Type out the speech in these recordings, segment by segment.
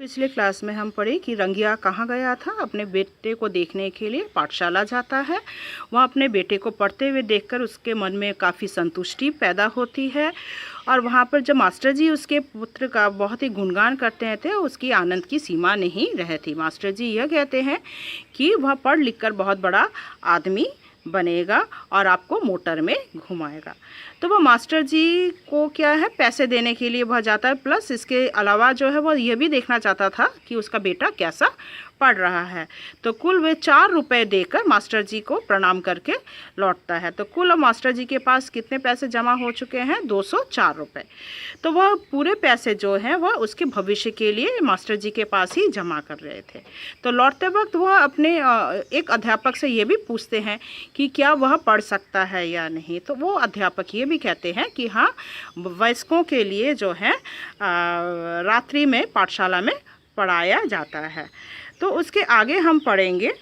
पिछले क्लास में हम पढ़े कि रंगिया कहाँ गया था। अपने बेटे को देखने के लिए पाठशाला जाता है। वहाँ अपने बेटे को पढ़ते हुए देखकर उसके मन में काफ़ी संतुष्टि पैदा होती है और वहाँ पर जब मास्टर जी उसके पुत्र का बहुत ही गुणगान करते थे, उसकी आनंद की सीमा नहीं रहती। मास्टर जी यह कहते हैं कि वह पढ़ लिख कर बहुत बड़ा आदमी बनेगा और आपको मोटर में घुमाएगा। तो वह मास्टर जी को क्या है, पैसे देने के लिए वह जाता है, प्लस इसके अलावा जो है वह यह भी देखना चाहता था कि उसका बेटा कैसा पढ़ रहा है। तो कुल वे 4 रुपये देकर मास्टर जी को प्रणाम करके लौटता है। तो कुल मास्टर जी के पास कितने पैसे जमा हो चुके हैं? 204 रुपये। तो वह पूरे पैसे जो हैं वह उसके भविष्य के लिए मास्टर जी के पास ही जमा कर रहे थे। तो लौटते वक्त वह अपने एक अध्यापक से ये भी पूछते हैं कि क्या वह पढ़ सकता है या नहीं। तो वो अध्यापक ये भी कहते हैं कि हाँ, वयस्कों के लिए जो है रात्रि में पाठशाला में पढ़ाया जाता है। तो उसके आगे हम पढ़ेंगे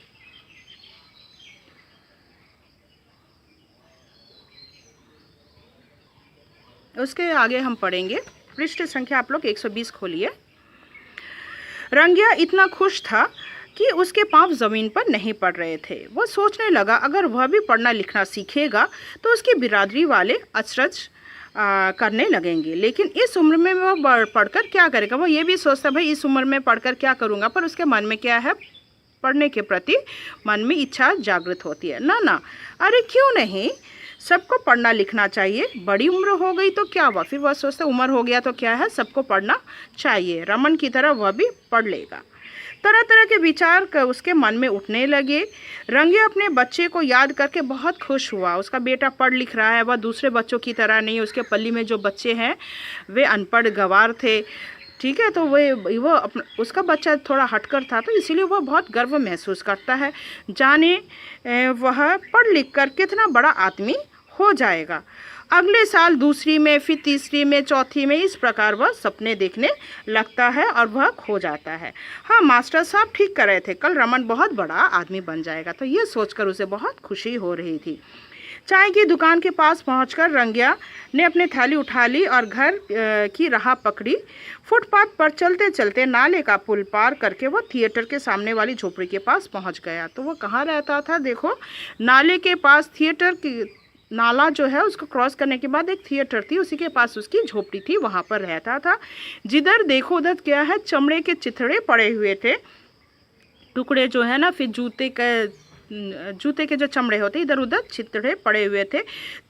पृष्ठ संख्या आप लोग 120 खोलिए। रंगिया इतना खुश था कि उसके पांव ज़मीन पर नहीं पड़ रहे थे। वह सोचने लगा अगर वह भी पढ़ना लिखना सीखेगा तो उसकी बिरादरी वाले अचरज करने लगेंगे। लेकिन इस उम्र में वह पढ़कर क्या करेगा? वो ये भी सोचता भाई इस उम्र में पढ़कर क्या करूँगा, पर उसके मन में क्या है, पढ़ने के प्रति मन में इच्छा जागृत होती है। ना, अरे क्यों नहीं, सबको पढ़ना लिखना चाहिए। बड़ी उम्र हो गई तो क्या हुआ, फिर वह सोचता उम्र हो गया तो क्या है, सबको पढ़ना चाहिए। रमन की तरह वह भी पढ़ लेगा। तरह तरह के विचार उसके मन में उठने लगे। रंगिया अपने बच्चे को याद करके बहुत खुश हुआ। उसका बेटा पढ़ लिख रहा है, वह दूसरे बच्चों की तरह नहीं। उसके पल्ली में जो बच्चे हैं वे अनपढ़ गंवार थे, ठीक है। तो उसका बच्चा थोड़ा हटकर था, तो इसीलिए वह बहुत गर्व महसूस करता है। जाने वह पढ़ लिख कर कितना बड़ा आदमी हो जाएगा। अगले साल दूसरी में, फिर तीसरी में, चौथी में, इस प्रकार वह सपने देखने लगता है और वह खो जाता है। हाँ, मास्टर साहब ठीक कर रहे थे, कल रमन बहुत बड़ा आदमी बन जाएगा। तो ये सोचकर उसे बहुत खुशी हो रही थी। चाय की दुकान के पास पहुंचकर रंगिया ने अपनी थैली उठा ली और घर की राह पकड़ी। फुटपाथ पर चलते चलते नाले का पुल पार करके वह थिएटर के सामने वाली झोपड़ी के पास पहुंच गया। तो वह कहाँ रहता था? देखो, नाले के पास थिएटर की, नाला जो है उसको क्रॉस करने के बाद एक थिएटर थी, उसी के पास उसकी झोपड़ी थी, वहाँ पर रहता था। जिधर देखो उधर क्या है, चमड़े के चिथड़े पड़े हुए थे, टुकड़े जो है ना, फिर जूते के जो चमड़े होते इधर उधर चिथड़े पड़े हुए थे,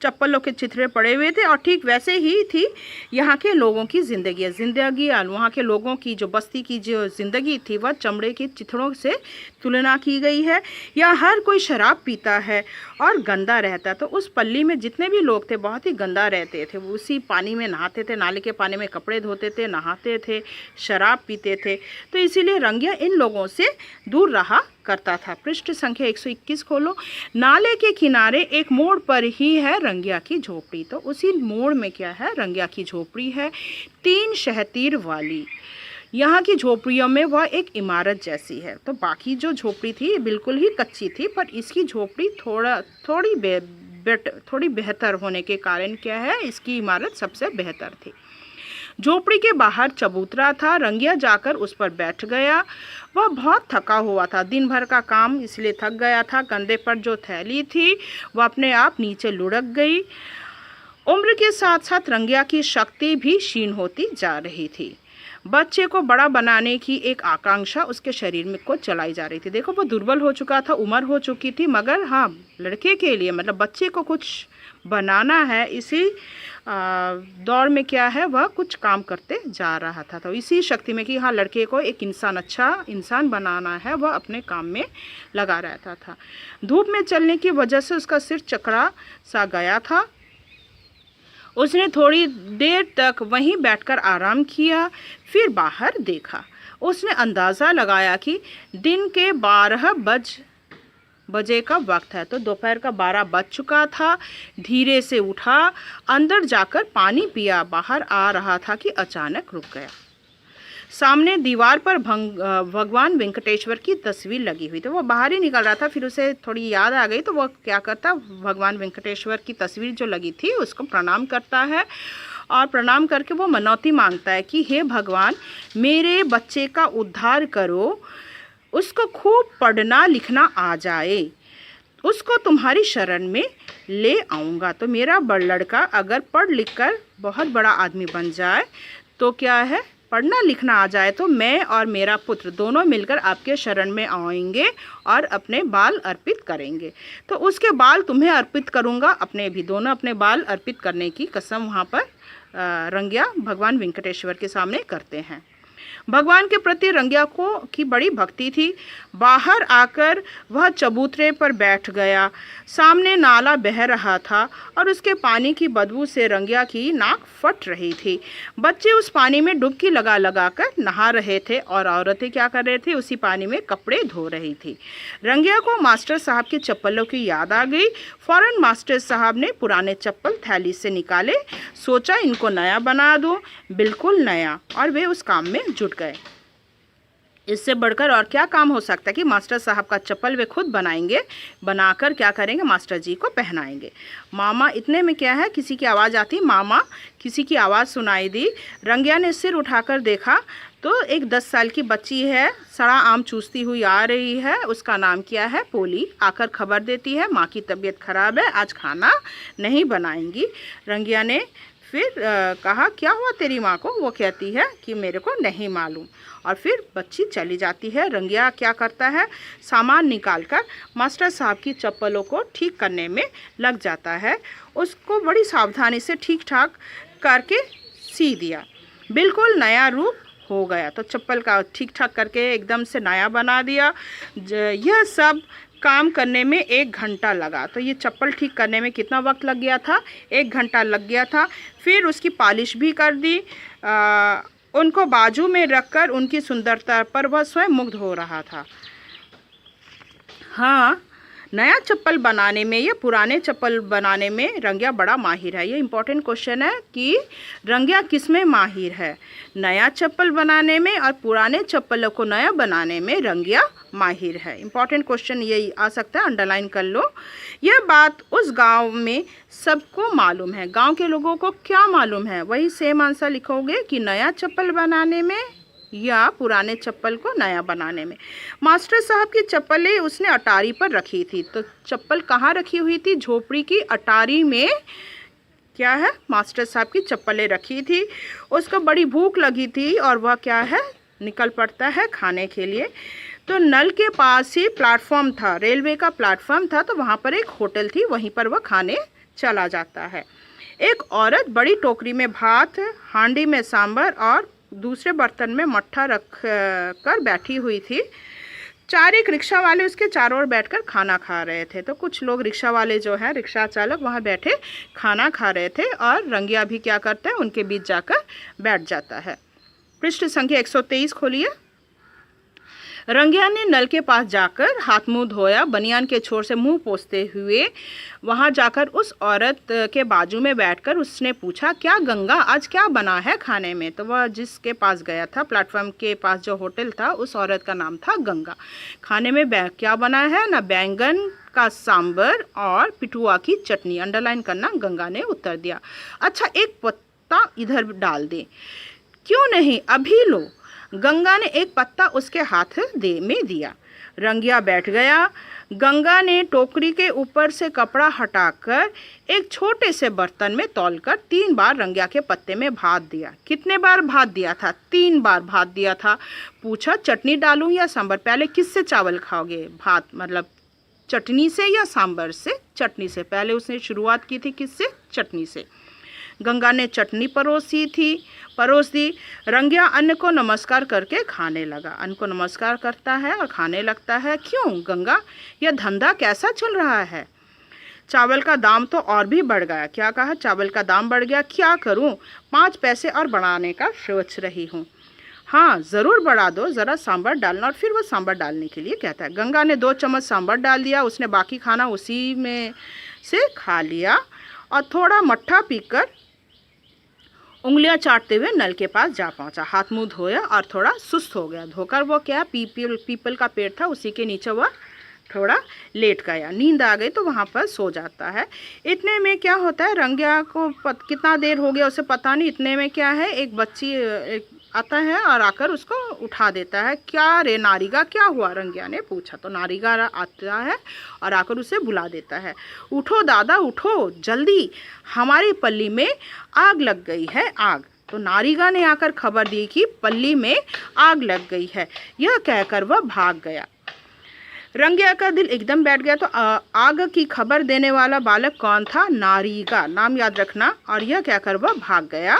चप्पलों के चिथड़े पड़े हुए थे। और ठीक वैसे ही थी यहाँ के लोगों की ज़िंदगी और वहाँ के लोगों की जो बस्ती की जो ज़िंदगी थी वह चमड़े के चिथड़ों से तुलना की गई है। यहाँ हर कोई शराब पीता है और गंदा रहता। तो उस पल्ली में जितने भी लोग थे बहुत ही गंदा रहते थे। वो उसी पानी में नहाते थे, नाले के पानी में कपड़े धोते थे, नहाते थे, शराब पीते थे। तो इसीलिए रंगिया इन लोगों से दूर रहा करता था। पृष्ठ संख्या 121 खोलो। नाले के किनारे एक मोड़ पर ही है रंगिया की झोपड़ी। तो उसी मोड़ में क्या है, रंगिया की झोपड़ी है, 3 शहतीर वाली। यहाँ की झोपड़ियों में वह एक इमारत जैसी है। तो बाकी जो झोपड़ी थी बिल्कुल ही कच्ची थी, पर इसकी झोपड़ी थोड़ी बेहतर होने के कारण क्या है, इसकी इमारत सबसे बेहतर थी। झोपड़ी के बाहर चबूतरा था। रंगिया जाकर उस पर बैठ गया। वह बहुत थका हुआ था, दिन भर का काम, इसलिए थक गया था। कंधे पर जो थैली थी वह अपने आप नीचे लुढ़क गई। उम्र के साथ साथ रंगिया की शक्ति भी क्षीण होती जा रही थी। बच्चे को बड़ा बनाने की एक आकांक्षा उसके शरीर में को चलाई जा रही थी। देखो, वो दुर्बल हो चुका था, उम्र हो चुकी थी, मगर हाँ, लड़के के लिए मतलब बच्चे को कुछ बनाना है, इसी दौड़ में क्या है, वह कुछ काम करते जा रहा था। तो इसी शक्ति में कि हाँ, लड़के को एक अच्छा इंसान बनाना है, वह अपने काम में लगा रहता था। धूप में चलने की वजह से उसका सिर चकरा सा गया था। उसने थोड़ी देर तक वहीं बैठकर आराम किया, फिर बाहर देखा। उसने अंदाज़ा लगाया कि दिन के 12 बजे का वक्त है। तो दोपहर का 12 बज चुका था। धीरे से उठा, अंदर जाकर पानी पिया, बाहर आ रहा था कि अचानक रुक गया। सामने दीवार पर भगवान वेंकटेश्वर की तस्वीर लगी हुई। तो वो बाहर ही निकल रहा था, फिर उसे थोड़ी याद आ गई, तो वह क्या करता, भगवान वेंकटेश्वर की तस्वीर जो लगी थी उसको प्रणाम करता है और प्रणाम करके वो मनौती मांगता है कि हे भगवान, मेरे बच्चे का उद्धार करो, उसको खूब पढ़ना लिखना आ जाए, उसको तुम्हारी शरण में ले आऊँगा। तो मेरा बड़ लड़का अगर पढ़ लिख कर बहुत बड़ा आदमी बन जाए तो क्या है, पढ़ना लिखना आ जाए, तो मैं और मेरा पुत्र दोनों मिलकर आपके शरण में आएंगे और अपने बाल अर्पित करेंगे। तो उसके बाल तुम्हें अर्पित करूँगा, अपने भी, दोनों अपने बाल अर्पित करने की कसम वहाँ पर रंगिया भगवान वेंकटेश्वर के सामने करते हैं। भगवान के प्रति रंगिया को की बड़ी भक्ति थी। बाहर आकर वह चबूतरे पर बैठ गया। सामने नाला बह रहा था और उसके पानी की बदबू से रंगिया की नाक फट रही थी। बच्चे उस पानी में डुबकी लगा लगा कर नहा रहे थे और औरतें क्या कर रहे थे, उसी पानी में कपड़े धो रही थी। रंगिया को मास्टर साहब की चप्पलों की याद आ गई। फौरन मास्टर साहब ने पुराने चप्पल थैली से निकाले, सोचा इनको नया बना दूं, बिल्कुल नया, और वे उस काम में जुट गए। इससे बढ़कर और क्या काम हो सकता है कि मास्टर साहब का चप्पल वे खुद बनाएंगे, बनाकर क्या करेंगे, मास्टर जी को पहनाएंगे। मामा, इतने में क्या है, किसी की आवाज़ आती, मामा किसी की आवाज़ सुनाई दी। रंगिया ने सिर उठाकर देखा तो एक 10 साल की बच्ची है, सड़ा आम चूसती हुई आ रही है। उसका नाम क्या है, पोली। आकर खबर देती है माँ की तबीयत खराब है, आज खाना नहीं बनाएंगी। रंगिया ने फिर कहा, क्या हुआ तेरी माँ को? वो कहती है कि मेरे को नहीं मालूम, और फिर बच्ची चली जाती है। रंगिया क्या करता है, सामान निकालकर मास्टर साहब की चप्पलों को ठीक करने में लग जाता है। उसको बड़ी सावधानी से ठीक ठाक करके सी दिया, बिल्कुल नया रूप हो गया। तो चप्पल का ठीक ठाक करके एकदम से नया बना दिया। यह सब काम करने में 1 घंटा लगा। तो ये चप्पल ठीक करने में कितना वक्त लग गया था, 1 घंटा लग गया था। फिर उसकी पॉलिश भी कर दी। उनको बाजू में रखकर उनकी सुंदरता पर वह स्वयं मुग्ध हो रहा था। हाँ, नया चप्पल बनाने में या पुराने चप्पल बनाने में रंगिया बड़ा माहिर है। ये इम्पोर्टेंट क्वेश्चन है कि रंगिया किस में माहिर है, नया चप्पल बनाने में और पुराने चप्पलों को नया बनाने में रंगिया माहिर है। इम्पोर्टेंट क्वेश्चन यही आ सकता है, अंडरलाइन कर लो। यह बात उस गांव में सबको मालूम है। गांव के लोगों को क्या मालूम है, वही सेम आंसर लिखोगे कि नया चप्पल बनाने में या पुराने चप्पल को नया बनाने में। मास्टर साहब की चप्पलें उसने अटारी पर रखी थी। तो चप्पल कहाँ रखी हुई थी, झोपड़ी की अटारी में क्या है, मास्टर साहब की चप्पलें रखी थी। उसको बड़ी भूख लगी थी और वह क्या है, निकल पड़ता है खाने के लिए। तो नल के पास ही प्लेटफॉर्म था, रेलवे का प्लेटफॉर्म था, तो वहाँ पर एक होटल थी, वहीं पर वह खाने चला जाता है। एक औरत बड़ी टोकरी में भात, हांडी में सांभर और दूसरे बर्तन में मट्ठा रख कर बैठी हुई थी। 4 एक रिक्शा वाले उसके चारों ओर बैठकर खाना खा रहे थे। तो कुछ लोग रिक्शा वाले जो है, रिक्शा चालक, वहाँ बैठे खाना खा रहे थे और रंगिया भी क्या करता है, उनके बीच जाकर बैठ जाता है। पृष्ठ संख्या 123 खोलिए। रंगिया ने नल के पास जाकर हाथ मुंह धोया, बनियान के छोर से मुंह पोंछते हुए वहां जाकर उस औरत के बाजू में बैठकर उसने पूछा, क्या गंगा, आज क्या बना है खाने में? तो वह जिसके पास गया था, प्लेटफॉर्म के पास जो होटल था, उस औरत का नाम था गंगा। खाने में क्या बना है ना, बैंगन का सांबर और पिटुआ की चटनी। अंडरलाइन करना, गंगा ने उत्तर दिया। अच्छा, एक पत्ता इधर डाल दे। क्यों नहीं, अभी लो। गंगा ने एक पत्ता उसके हाथ में दिया। रंगिया बैठ गया। गंगा ने टोकरी के ऊपर से कपड़ा हटाकर एक छोटे से बर्तन में तौलकर 3 बार रंगिया के पत्ते में भात दिया। कितने बार भात दिया था? 3 बार भात दिया था। पूछा, चटनी डालूं या सांभर? पहले किससे चावल खाओगे? भात मतलब चटनी से या सांभर से? चटनी से। पहले उसने शुरुआत की थी किससे? चटनी से। गंगा ने चटनी परोस दी। रंगिया अन्न को नमस्कार करके खाने लगा। अन्न को नमस्कार करता है और खाने लगता है। क्यों गंगा, यह धंधा कैसा चल रहा है? चावल का दाम तो और भी बढ़ गया। क्या कहा? चावल का दाम बढ़ गया। क्या करूं? 5 पैसे और बढ़ाने का सोच रही हूं। हाँ, ज़रूर बढ़ा दो, ज़रा सांभर डालना। और फिर वो सांभर डालने के लिए कहता है। गंगा ने 2 चम्मच सांभर डाल दिया। उसने बाकी खाना उसी में से खा लिया और थोड़ा मट्ठा पीकर उंगलियां चाटते हुए नल के पास जा पहुंचा। हाथ मुंह धोया और थोड़ा सुस्त हो गया। धोकर वो क्या, पीपल का पेड़ था, उसी के नीचे वह थोड़ा लेट गया, नींद आ गई तो वहाँ पर सो जाता है। इतने में क्या होता है, रंगिया को कितना देर हो गया उसे पता नहीं, इतने में क्या है, एक बच्ची आता है और आकर उसको उठा देता है। क्या रे नारिगा, क्या हुआ, रंगिया ने पूछा। तो नारिगा आता है और आकर उसे बुला देता है। उठो दादा उठो जल्दी, हमारी पल्ली में आग लग गई है, आग। तो नारिगा ने आकर खबर दी कि पल्ली में आग लग गई है। यह कहकर वह भाग गया। रंगिया का दिल एकदम बैठ गया। तो आग की खबर देने वाला बालक कौन था? नारिगा, नाम याद रखना। और यह कहकर वह भाग गया।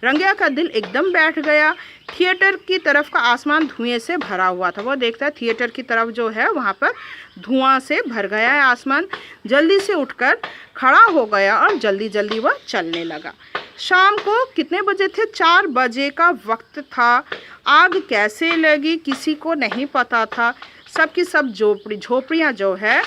रंगिया का दिल एकदम बैठ गया। थिएटर की तरफ का आसमान धुएं से भरा हुआ था। वह देखता है थिएटर की तरफ जो है वहाँ पर धुआं से भर गया है आसमान। जल्दी से उठकर खड़ा हो गया और जल्दी जल्दी वह चलने लगा। शाम को कितने बजे थे? 4 बजे का वक्त था। आग कैसे लगी किसी को नहीं पता था। सबकी सब झोपड़ियाँ जो है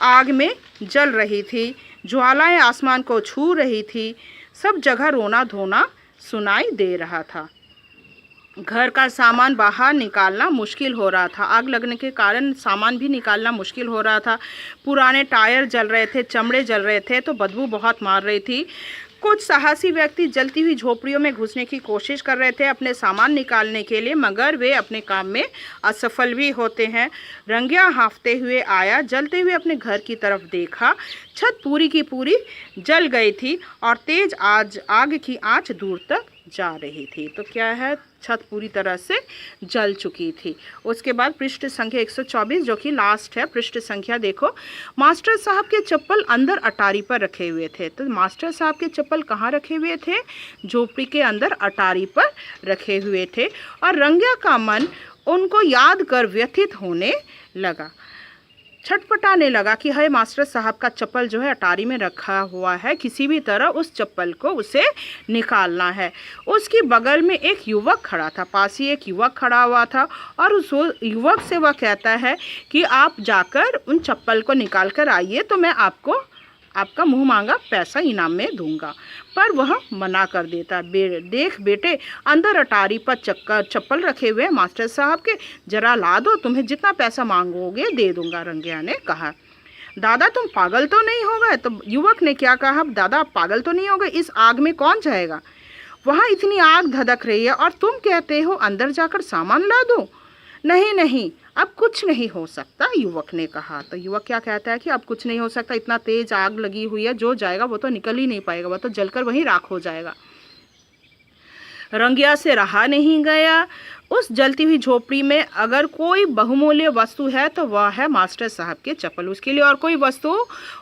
आग में जल रही थी। ज्वालाएं आसमान को छू रही थी। सब जगह रोना धोना सुनाई दे रहा था। घर का सामान बाहर निकालना मुश्किल हो रहा था। आग लगने के कारण सामान भी निकालना मुश्किल हो रहा था। पुराने टायर जल रहे थे, चमड़े जल रहे थे, तो बदबू बहुत मार रही थी। कुछ साहसी व्यक्ति जलती हुई झोपड़ियों में घुसने की कोशिश कर रहे थे अपने सामान निकालने के लिए, मगर वे अपने काम में असफल भी होते हैं। रंगिया हांफते हुए आया, जलते हुए अपने घर की तरफ देखा। छत पूरी की पूरी जल गई थी और तेज आग की आंच दूर तक जा रही थी। तो क्या है, छत पूरी तरह से जल चुकी थी। उसके बाद पृष्ठ संख्या 124 जो कि लास्ट है, पृष्ठ संख्या देखो। मास्टर साहब के चप्पल अंदर अटारी पर रखे हुए थे। तो मास्टर साहब के चप्पल कहाँ रखे हुए थे? झोपड़ी के अंदर अटारी पर रखे हुए थे। और रंगिया का मन उनको याद कर व्यथित होने लगा, छटपटाने लगा कि हाय मास्टर साहब का चप्पल जो है अटारी में रखा हुआ है, किसी भी तरह उस चप्पल को उसे निकालना है। उसकी बगल में एक युवक खड़ा था, पास ही एक युवक खड़ा हुआ था और उस युवक से वह कहता है कि आप जाकर उन चप्पल को निकाल कर आइए तो मैं आपका मुंह मांगा पैसा इनाम में दूंगा। पर वह मना कर देता। देख बेटे, अंदर अटारी पर चप्पल रखे हुए मास्टर साहब के, जरा ला दो, तुम्हें जितना पैसा मांगोगे दे दूंगा। रंगिया ने कहा। दादा तुम पागल तो नहीं हो गए? तो युवक ने क्या कहा? दादा आप पागल तो नहीं हो गए? इस आग में कौन जाएगा? वहाँ इतनी आग धधक रही है और तुम कहते हो अंदर जाकर सामान ला दो। नहीं नहीं, अब कुछ नहीं हो सकता, युवक ने कहा। तो युवक क्या कहता है कि अब कुछ नहीं हो सकता, इतना तेज आग लगी हुई है, जो जाएगा वो तो निकल ही नहीं पाएगा, वो तो जलकर वहीं राख हो जाएगा। रंगिया से रहा नहीं गया। उस जलती हुई झोपड़ी में अगर कोई बहुमूल्य वस्तु है तो वह है मास्टर साहब के चप्पल। उसके लिए और कोई वस्तु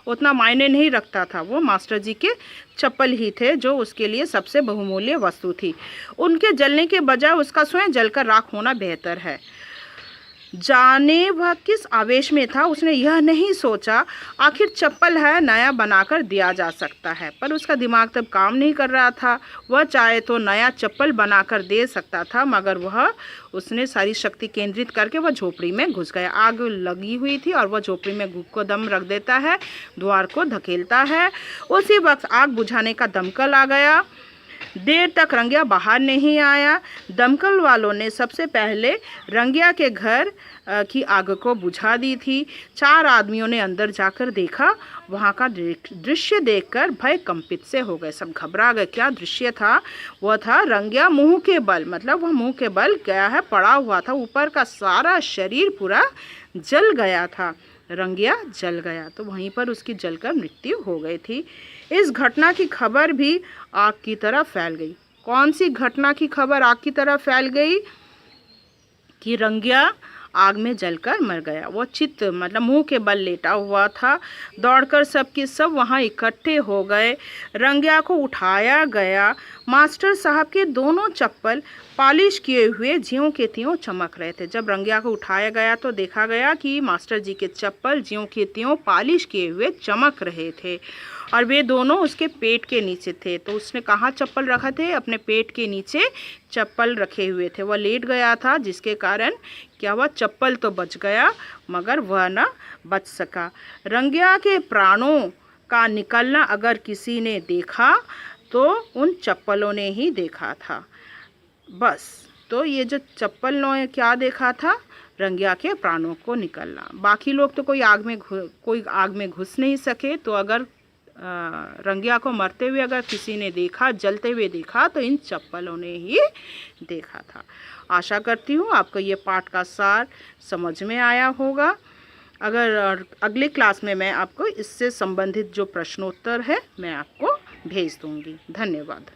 उतना मायने नहीं रखता था, वो मास्टर जी के चप्पल ही थे जो उसके लिए सबसे बहुमूल्य वस्तु थी। उनके जलने के बजाय उसका स्वयं जलकर राख होना बेहतर है। जाने वह किस आवेश में था, उसने यह नहीं सोचा आखिर चप्पल है, नया बनाकर दिया जा सकता है। पर उसका दिमाग तब काम नहीं कर रहा था। वह चाहे तो नया चप्पल बनाकर दे सकता था, मगर उसने सारी शक्ति केंद्रित करके वह झोपड़ी में घुस गया। आग लगी हुई थी और वह झोपड़ी में घुस को दम रख देता है, द्वार को धकेलता है। उसी वक्त आग बुझाने का दमकल आ गया। देर तक रंगिया बाहर नहीं आया। दमकल वालों ने सबसे पहले रंगिया के घर की आग को बुझा दी थी। 4 आदमियों ने अंदर जाकर देखा। वहाँ का दृश्य देखकर भय कंपित से हो गए, सब घबरा गए। क्या दृश्य था? वह था रंगिया मुंह के बल, मतलब वह मुंह के बल गया है, पड़ा हुआ था, ऊपर का सारा शरीर पूरा जल गया था। रंगिया जल गया तो वहीं पर उसकी जलकर मृत्यु हो गई थी। इस घटना की खबर भी आग की तरह फैल गई। कौन सी घटना की खबर आग की तरह फैल गई? कि रंगिया आग में जलकर मर गया। वो चित्त मतलब मुंह के बल लेटा हुआ था। दौड़कर सबके सब वहाँ इकट्ठे हो गए। रंगिया को उठाया गया। मास्टर साहब के दोनों चप्पल पॉलिश किए हुए ज्यों के त्यों चमक रहे थे। जब रंगिया को उठाया गया तो देखा गया कि मास्टर जी के चप्पल ज्यों के त्यों पॉलिश किए हुए चमक रहे थे और वे दोनों उसके पेट के नीचे थे। तो उसने कहाँ चप्पल रखा थे? अपने पेट के नीचे चप्पल रखे हुए थे। वह लेट गया था, जिसके कारण क्या हुआ, चप्पल तो बच गया मगर वह न बच सका। रंगिया के प्राणों का निकलना अगर किसी ने देखा तो उन चप्पलों ने ही देखा था बस। तो ये जो चप्पल ने क्या देखा था? रंगिया के प्राणों को निकलना। बाकी लोग तो कोई आग में घुस नहीं सके, तो अगर रंगिया को मरते हुए अगर किसी ने देखा, जलते हुए देखा, तो इन चप्पलों ने ही देखा था। आशा करती हूँ आपको ये पाठ का सार समझ में आया होगा। अगर अगले क्लास में मैं आपको इससे संबंधित जो प्रश्नोत्तर है मैं आपको भेज दूँगी। धन्यवाद।